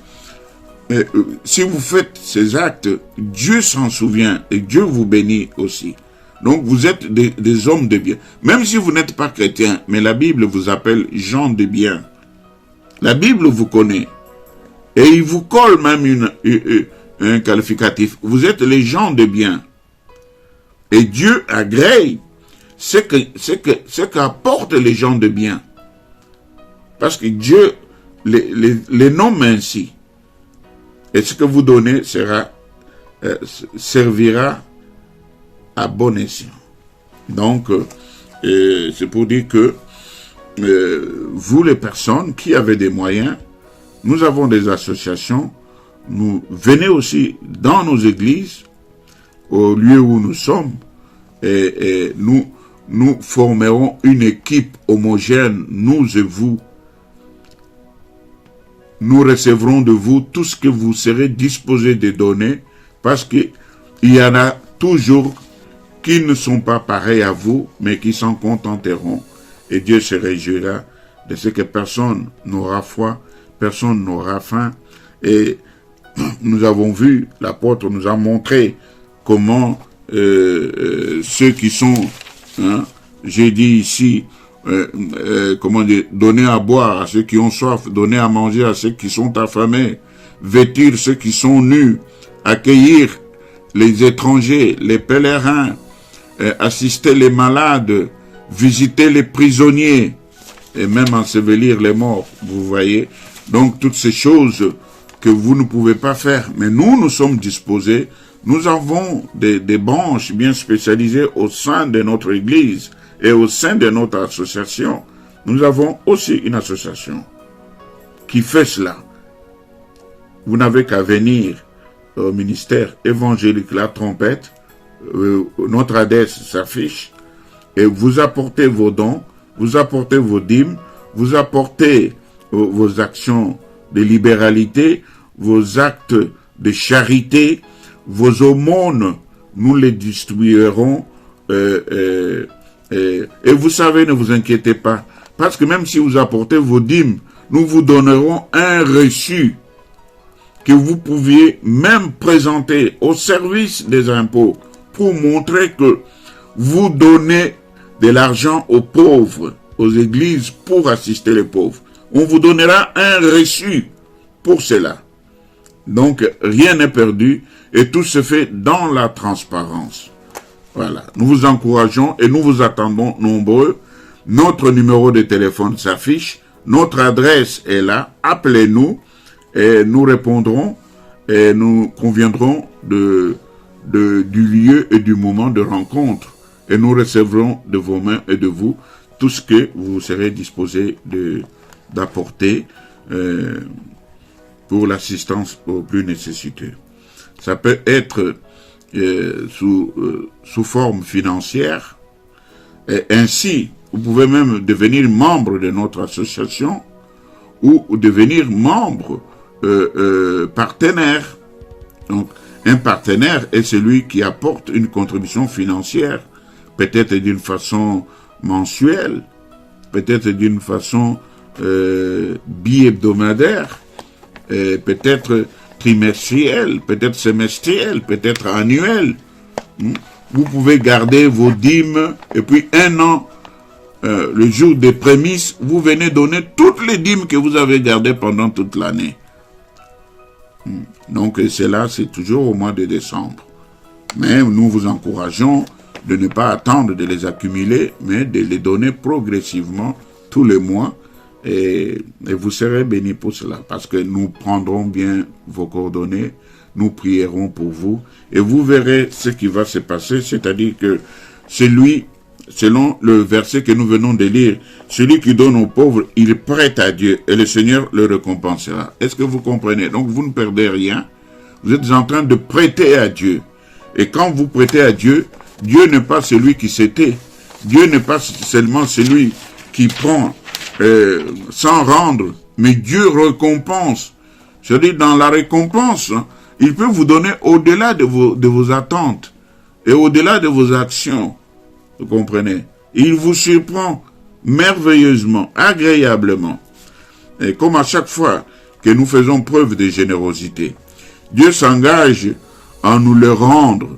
si vous faites ces actes, Dieu s'en souvient et Dieu vous bénit aussi. Donc vous êtes des hommes de bien. Même si vous n'êtes pas chrétien, mais la Bible vous appelle gens de bien. La Bible vous connaît. Et il vous colle même un qualificatif. Vous êtes les gens de bien. Et Dieu agrée ce qu'apportent les gens de bien. Parce que Dieu les nomme ainsi. Et ce que vous donnez servira à bon escient. Donc, c'est pour dire que vous les personnes qui avez des moyens, nous avons des associations, nous venez aussi dans nos églises, au lieu où nous sommes, et nous formerons une équipe homogène, nous et vous. Nous recevrons de vous tout ce que vous serez disposés de donner, parce qu'il y en a toujours qui ne sont pas pareils à vous, mais qui s'en contenteront. Et Dieu se réjouira de ce que personne n'aura foi, personne n'aura faim. Et nous avons vu, l'apôtre nous a montré comment ceux qui sont, j'ai dit ici, comment dire, donner à boire à ceux qui ont soif, donner à manger à ceux qui sont affamés, vêtir ceux qui sont nus, accueillir les étrangers, les pèlerins, assister les malades, visiter les prisonniers et même ensevelir les morts, vous voyez. Donc toutes ces choses que vous ne pouvez pas faire, mais nous sommes disposés. Nous avons des branches bien spécialisées au sein de notre église et au sein de notre association. Nous avons aussi une association qui fait cela. Vous n'avez qu'à venir au ministère évangélique La Trompette. Notre adresse s'affiche et vous apportez vos dons, vous apportez vos dîmes, vous apportez vos actions de libéralité, vos actes de charité, vos aumônes, nous les distribuerons et vous savez, ne vous inquiétez pas, parce que même si vous apportez vos dîmes, nous vous donnerons un reçu que vous pouviez même présenter au service des impôts pour montrer que vous donnez de l'argent aux pauvres, aux églises pour assister les pauvres. On vous donnera un reçu pour cela. Donc, rien n'est perdu et tout se fait dans la transparence. Voilà. Nous vous encourageons et nous vous attendons nombreux. Notre numéro de téléphone s'affiche. Notre adresse est là. Appelez-nous et nous répondrons et nous conviendrons du lieu et du moment de rencontre. Et nous recevrons de vos mains et de vous tout ce que vous serez disposés d'apporter pour l'assistance aux plus nécessiteux. Ça peut être sous forme financière. Et ainsi, vous pouvez même devenir membre de notre association ou devenir membre partenaire. Donc, un partenaire est celui qui apporte une contribution financière, peut-être d'une façon mensuelle, peut-être d'une façon bi-hebdomadaire, peut-être trimestrielle, peut-être semestrielle, peut-être annuelle. Vous pouvez garder vos dîmes et puis un an, le jour des prémices, vous venez donner toutes les dîmes que vous avez gardées pendant toute l'année. Donc cela, c'est toujours au mois de décembre. Mais nous vous encourageons de ne pas attendre de les accumuler, mais de les donner progressivement tous les mois. Et vous serez bénis pour cela, parce que nous prendrons bien vos coordonnées, nous prierons pour vous, et vous verrez ce qui va se passer, c'est-à-dire que celui, selon le verset que nous venons de lire, celui qui donne aux pauvres, il prête à Dieu, et le Seigneur le récompensera. Est-ce que vous comprenez? Donc vous ne perdez rien, vous êtes en train de prêter à Dieu, et quand vous prêtez à Dieu, Dieu n'est pas celui qui s'était, Dieu n'est pas seulement celui qui prend sans rendre, mais Dieu récompense. C'est-à-dire, dans la récompense, hein, il peut vous donner au-delà de vos attentes et au-delà de vos actions. Vous comprenez? Il vous surprend merveilleusement, agréablement. Et comme à chaque fois que nous faisons preuve de générosité, Dieu s'engage à nous le rendre.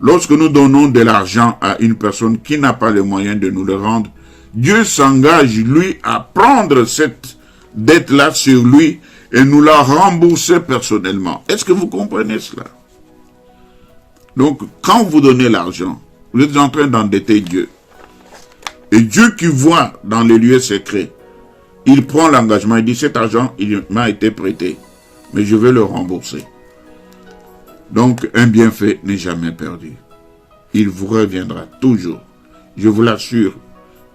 Lorsque nous donnons de l'argent à une personne qui n'a pas les moyens de nous le rendre, Dieu s'engage, lui, à prendre cette dette-là sur lui et nous la rembourser personnellement. Est-ce que vous comprenez cela? Donc, quand vous donnez l'argent, vous êtes en train d'endetter Dieu. Et Dieu qui voit dans les lieux secrets, il prend l'engagement, il dit, cet argent, il m'a été prêté, mais je vais le rembourser. Donc, un bienfait n'est jamais perdu. Il vous reviendra toujours. Je vous l'assure,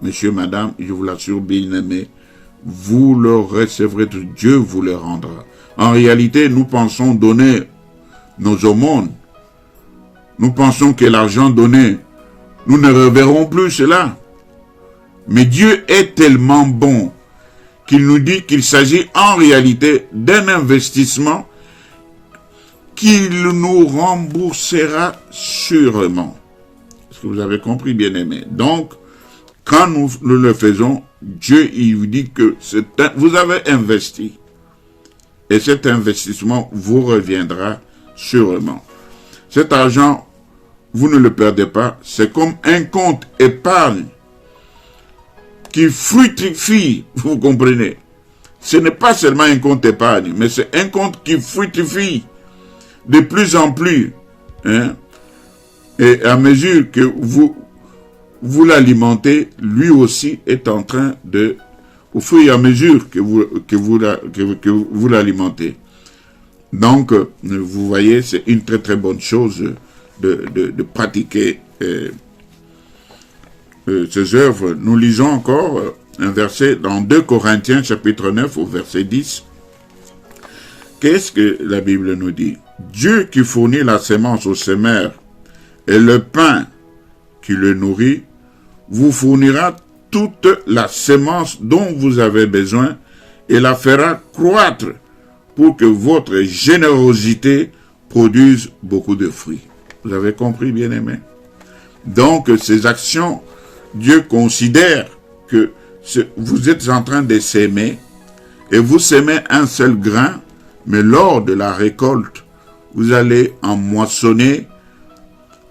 monsieur, madame, je vous l'assure, bien-aimé, vous le recevrez, Dieu vous le rendra. En réalité, nous pensons donner nos aumônes. Nous pensons que l'argent donné, nous ne reverrons plus cela. Mais Dieu est tellement bon qu'il nous dit qu'il s'agit en réalité d'un investissement qu'il nous remboursera sûrement. Est-ce que vous avez compris, bien-aimé? Donc, quand nous le faisons, Dieu, il vous dit que vous avez investi. Et cet investissement vous reviendra sûrement. Cet argent, vous ne le perdez pas. C'est comme un compte épargne qui fructifie, vous comprenez. Ce n'est pas seulement un compte épargne, mais c'est un compte qui fructifie de plus en plus. Hein? Et à mesure que vous l'alimentez, lui aussi est en train de, au fur et à mesure que vous l'alimentez. Donc, vous voyez, c'est une très très bonne chose de pratiquer ces œuvres. Nous lisons encore un verset dans 2 Corinthiens chapitre 9 au verset 10. Qu'est-ce que la Bible nous dit? Dieu qui fournit la sémence au semeur et le pain qui le nourrit, vous fournira toute la sémence dont vous avez besoin et la fera croître pour que votre générosité produise beaucoup de fruits. Vous avez compris, bien-aimés? Donc, ces actions, Dieu considère que vous êtes en train de s'aimer et vous semez un seul grain, mais lors de la récolte, vous allez en moissonner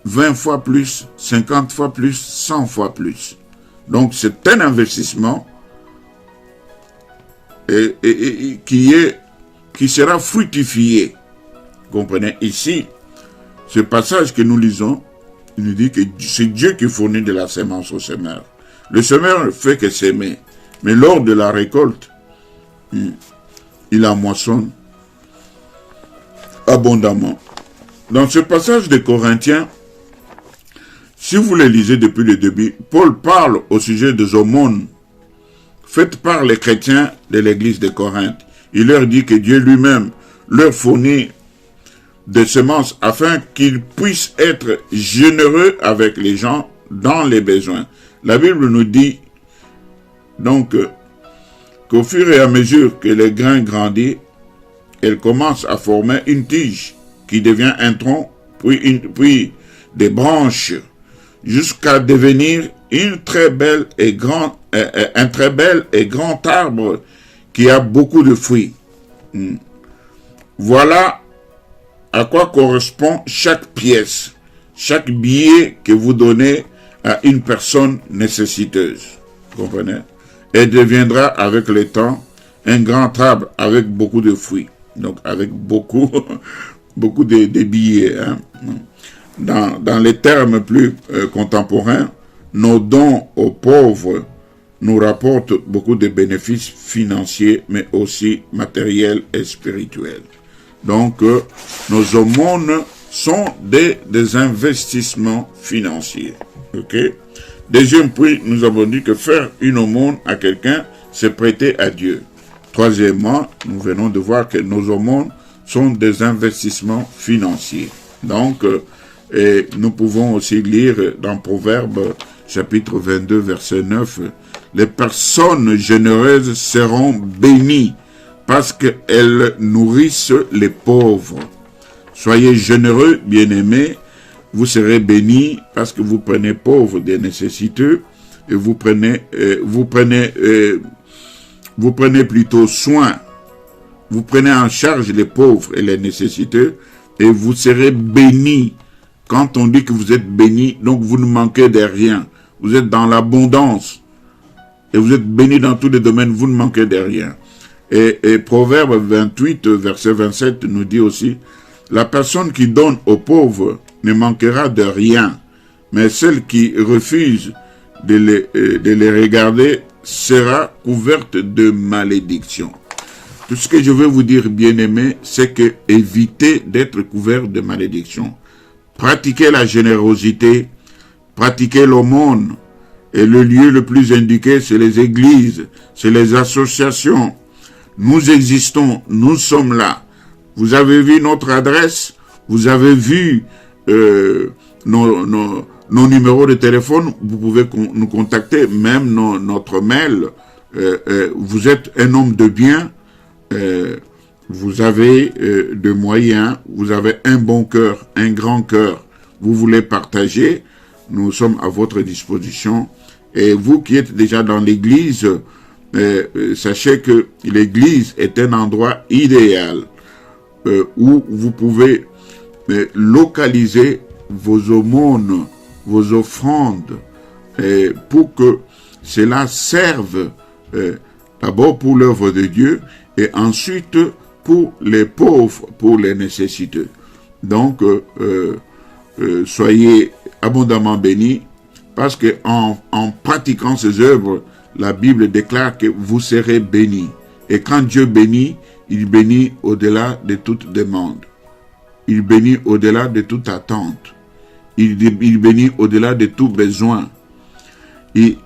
20 fois plus, 50 fois plus, 100 fois plus. Donc, c'est un investissement qui sera fructifié. Vous comprenez? Ici, ce passage que nous lisons, il nous dit que c'est Dieu qui fournit de la sémence au semeur. Le semeur ne fait que s'aimer. Mais lors de la récolte, il la moissonne abondamment. Dans ce passage de Corinthiens, si vous le lisez depuis le début, Paul parle au sujet des aumônes faites par les chrétiens de l'église de Corinthe. Il leur dit que Dieu lui-même leur fournit des semences afin qu'ils puissent être généreux avec les gens dans les besoins. La Bible nous dit donc qu'au fur et à mesure que les grains grandissent, elle commence à former une tige qui devient un tronc, puis des branches, jusqu'à devenir un très bel et grand arbre qui a beaucoup de fruits. Voilà à quoi correspond chaque pièce, chaque billet que vous donnez à une personne nécessiteuse. Vous comprenez? Elle deviendra avec le temps un grand arbre avec beaucoup de fruits. Donc avec beaucoup de billets. Hein. Dans les termes plus contemporains, nos dons aux pauvres nous rapportent beaucoup de bénéfices financiers, mais aussi matériels et spirituels. Donc, nos aumônes sont des investissements financiers. Ok? Deuxième point, nous avons dit que faire une aumône à quelqu'un, c'est prêter à Dieu. Troisièmement, nous venons de voir que nos aumônes sont des investissements financiers. Donc, et nous pouvons aussi lire dans Proverbe chapitre 22, verset 9, les personnes généreuses seront bénies parce qu'elles nourrissent les pauvres. Soyez généreux, bien-aimés, vous serez bénis parce que vous prenez pauvres des nécessiteux et vous prenez plutôt soin. Vous prenez en charge les pauvres et les nécessiteux et vous serez bénis. Quand on dit que vous êtes bénis, donc vous ne manquez de rien. Vous êtes dans l'abondance et vous êtes bénis dans tous les domaines, vous ne manquez de rien. Et Proverbe 28, verset 27 nous dit aussi, la personne qui donne aux pauvres ne manquera de rien, mais celle qui refuse de les regarder sera couverte de malédiction. Tout ce que je veux vous dire, bien-aimés, c'est que évitez d'être couvert de malédiction. Pratiquez la générosité, pratiquez l'aumône. Et le lieu le plus indiqué, c'est les églises, c'est les associations. Nous existons, nous sommes là. Vous avez vu notre adresse, vous avez vu nos numéros de téléphone, vous pouvez nous contacter, même notre mail. Vous êtes un homme de bien, vous avez de moyens, vous avez un bon cœur, un grand cœur, vous voulez partager, nous sommes à votre disposition. Et vous qui êtes déjà dans l'église, sachez que l'église est un endroit idéal où vous pouvez localiser vos aumônes, vos offrandes, pour que cela serve d'abord pour l'œuvre de Dieu et ensuite pour les pauvres, pour les nécessiteux. Donc, soyez abondamment bénis parce que en pratiquant ces œuvres, la Bible déclare que vous serez bénis. Et quand Dieu bénit, il bénit au-delà de toute demande. Il bénit au-delà de toute attente. Il bénit au-delà de tout besoin. Et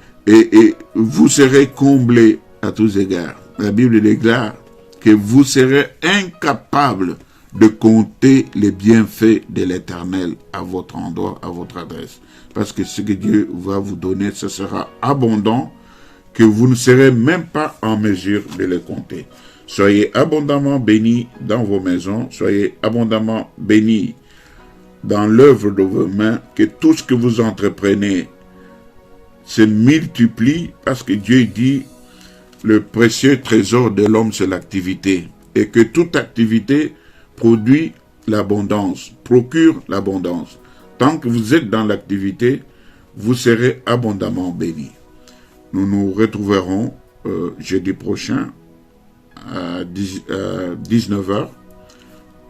vous serez comblés à tous égards. La Bible déclare que vous serez incapables de compter les bienfaits de l'Éternel à votre endroit, à votre adresse. Parce que ce que Dieu va vous donner, ce sera abondant, que vous ne serez même pas en mesure de le compter. Soyez abondamment bénis dans vos maisons, soyez abondamment bénis dans l'œuvre de vos mains, que tout ce que vous entreprenez se multiplie, parce que Dieu dit, le précieux trésor de l'homme, c'est l'activité, et que toute activité produit l'abondance, procure l'abondance. Tant que vous êtes dans l'activité, vous serez abondamment bénis. Nous nous retrouverons jeudi prochain à 19h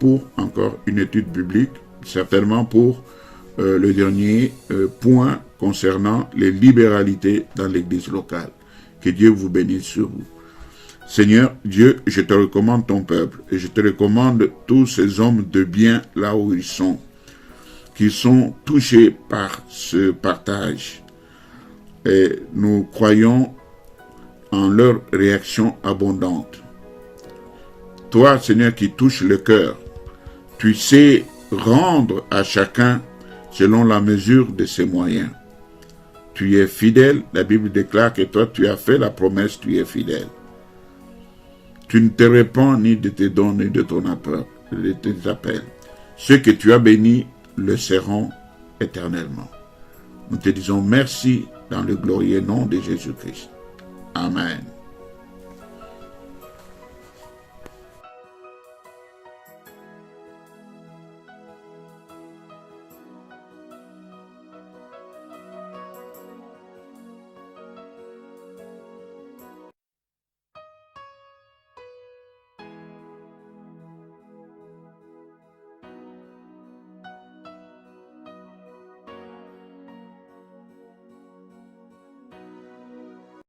pour encore une étude biblique, certainement pour le dernier point concernant les libéralités dans l'église locale. Que Dieu vous bénisse sur vous. Seigneur Dieu, je te recommande ton peuple et je te recommande tous ces hommes de bien là où ils sont, qui sont touchés par ce partage. Et nous croyons en leur réaction abondante. Toi, Seigneur, qui touches le cœur, tu sais rendre à chacun selon la mesure de ses moyens. Tu es fidèle, la Bible déclare que toi, tu as fait la promesse, tu es fidèle. Tu ne te répands ni de tes dons, ni de ton appel, de tes appels. Ceux que tu as bénis le seront éternellement. Nous te disons merci dans le glorieux nom de Jésus-Christ. Amen.